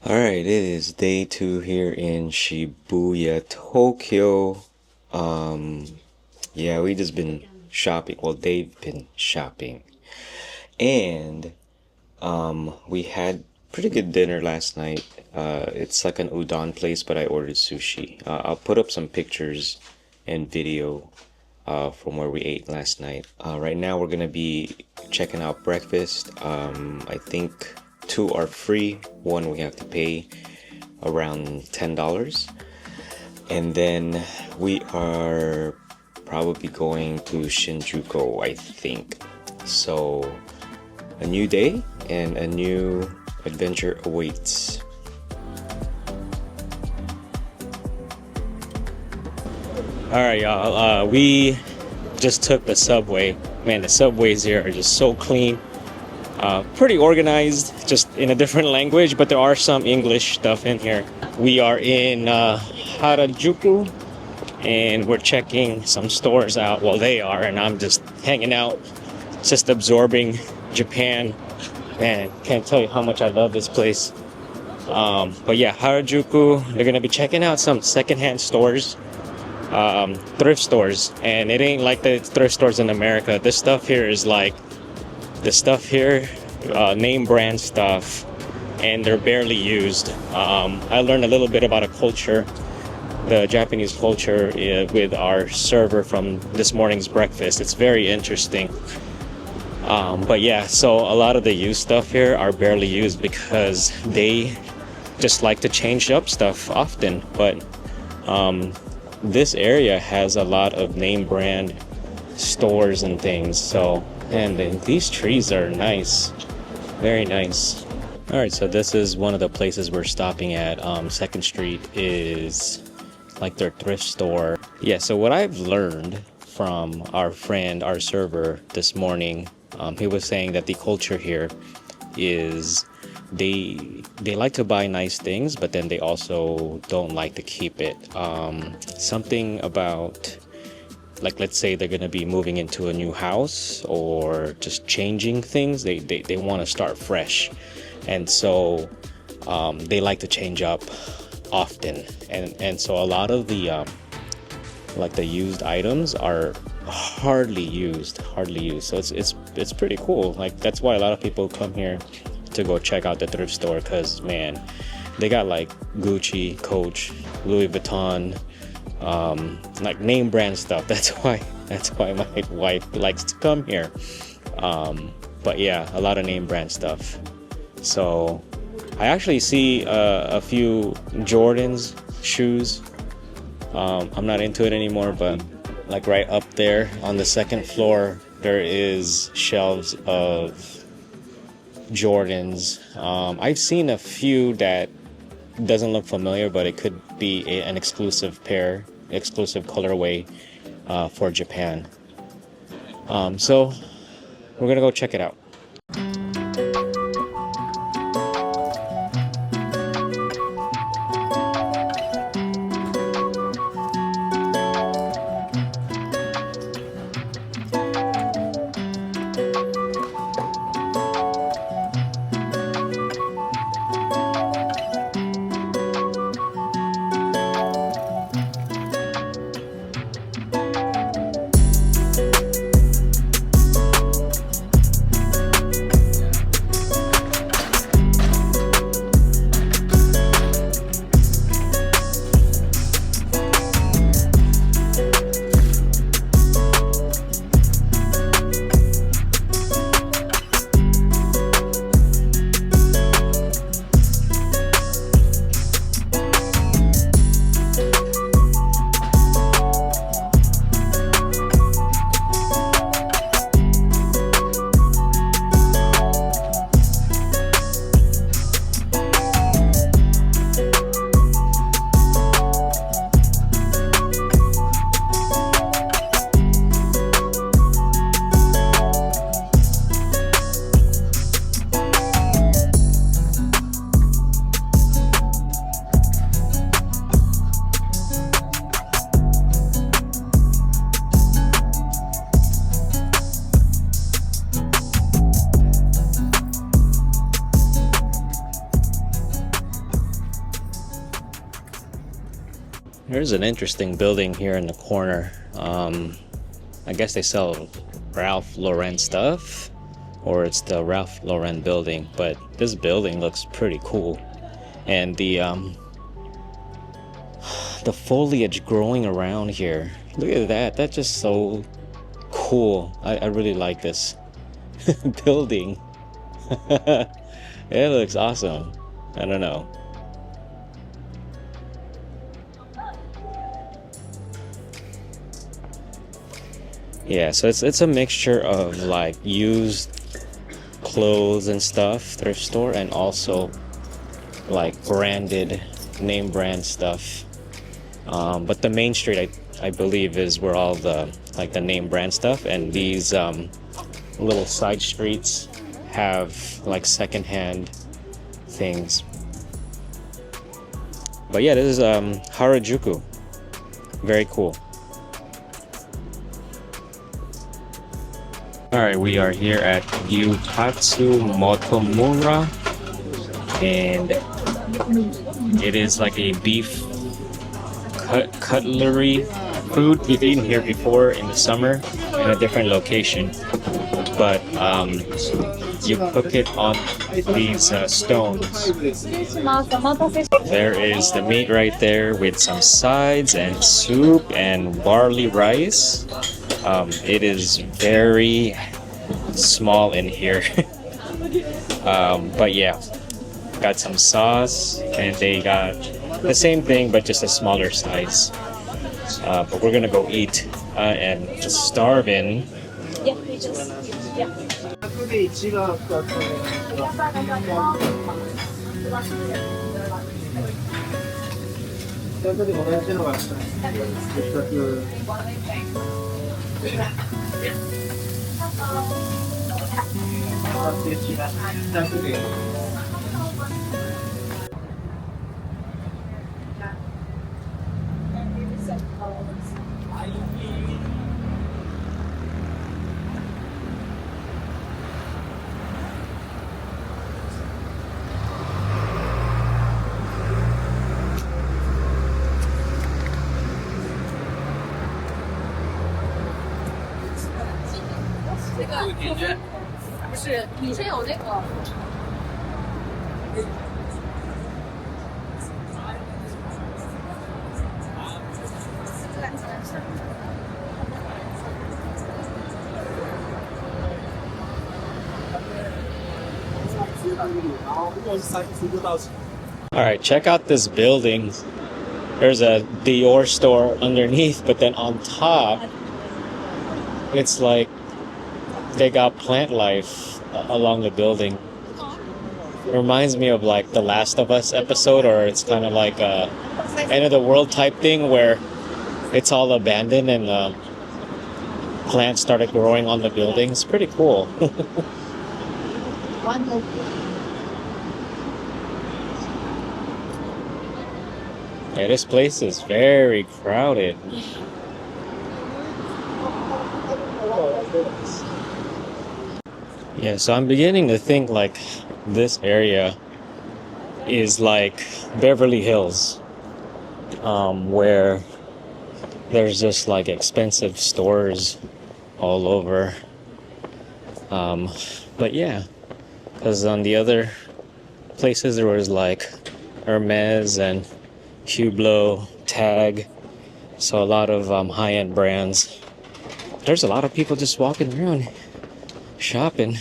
Alright, it is day 2 here in Shibuya, Tokyo. Um, yeah, we just been shopping. Well, they've been shopping. And we had pretty good dinner last night. It's like an udon place, but I ordered sushi. I'll put up some pictures and video from where we ate last night. Right now, we're gonna be checking out breakfast. I think two are free. One we have to pay around $10. And then we are probably going to Shinjuku, I think. So a new day and a new adventure awaits. All right, y'all. We just took the subway. Man, the subways here are just so clean. Pretty organized, just in a different language, but there are some English stuff in here. We are in Harajuku, and we're checking some stores out. Well, they are, and I'm just hanging out, just absorbing Japan. Man, can't tell you how much I love this place. But yeah, Harajuku, they're gonna be checking out some secondhand stores, thrift stores, and it ain't like the thrift stores in America. This stuff here is like the stuff here, name brand stuff, and they're barely used. I learned a little bit about a culture, the Japanese culture, with our server from this morning's breakfast. It's very interesting. But yeah, so a lot of the used stuff here are barely used because they just like to change up stuff often. But this area has a lot of name brand stores and things. So, and these trees are nice, very nice. All right, so this is one of the places we're stopping at. 2nd Street is like their thrift store. Yeah, so what I've learned from our friend, our server this morning, he was saying that the culture here is they like to buy nice things, but then they also don't like to keep it. Something about, like, let's say they're going to be moving into a new house or just changing things, they want to start fresh, and so they like to change up often, and so a lot of the like the used items are hardly used. So it's pretty cool. Like, that's why a lot of people come here to go check out the thrift store, because man, they got like Gucci, Coach, Louis Vuitton, like name brand stuff. That's why my wife likes to come here. But yeah, a lot of name brand stuff. So I actually see a few Jordans shoes. I'm not into it anymore, but like right up there on the 2nd floor, there is shelves of Jordans. I've seen a few that doesn't look familiar, but it could be an exclusive pair, exclusive colorway for Japan. So we're gonna go check it out. There's an interesting building here in the corner. I guess they sell Ralph Lauren stuff, or it's the Ralph Lauren building, but this building looks pretty cool. And the foliage growing around here, look at that. That's just so cool. I really like this building. It looks awesome. I don't know. Yeah, so it's a mixture of like used clothes and stuff, thrift store, and also like branded, name brand stuff. But the main street, I believe, is where all the like the name brand stuff, and these little side streets have like secondhand things. But yeah, this is Harajuku. Very cool. Alright, we are here at Gyukatsu Motomura, and it is like a beef cutlery food. We've eaten here before in the summer in a different location, but you cook it on these stones. There is the meat right there with some sides and soup and barley rice. It is very small in here. But yeah, got some sauce, and they got the same thing but just a smaller size. But we're gonna go eat and just starve in. Yeah, we just, yeah. Alright, check out this building. There's a Dior store underneath, but then on top, it's like they got plant life along the building. It reminds me of like the Last of Us episode, or it's kind of like a end of the world type thing where it's all abandoned and plants started growing on the building. It's pretty cool. Yeah, this place is very crowded. Yeah, so I'm beginning to think like this area is like Beverly Hills, where there's just like expensive stores all over. But yeah, because on the other places there was like Hermes and Hublot, Tag, so a lot of high-end brands. There's a lot of people just walking around shopping.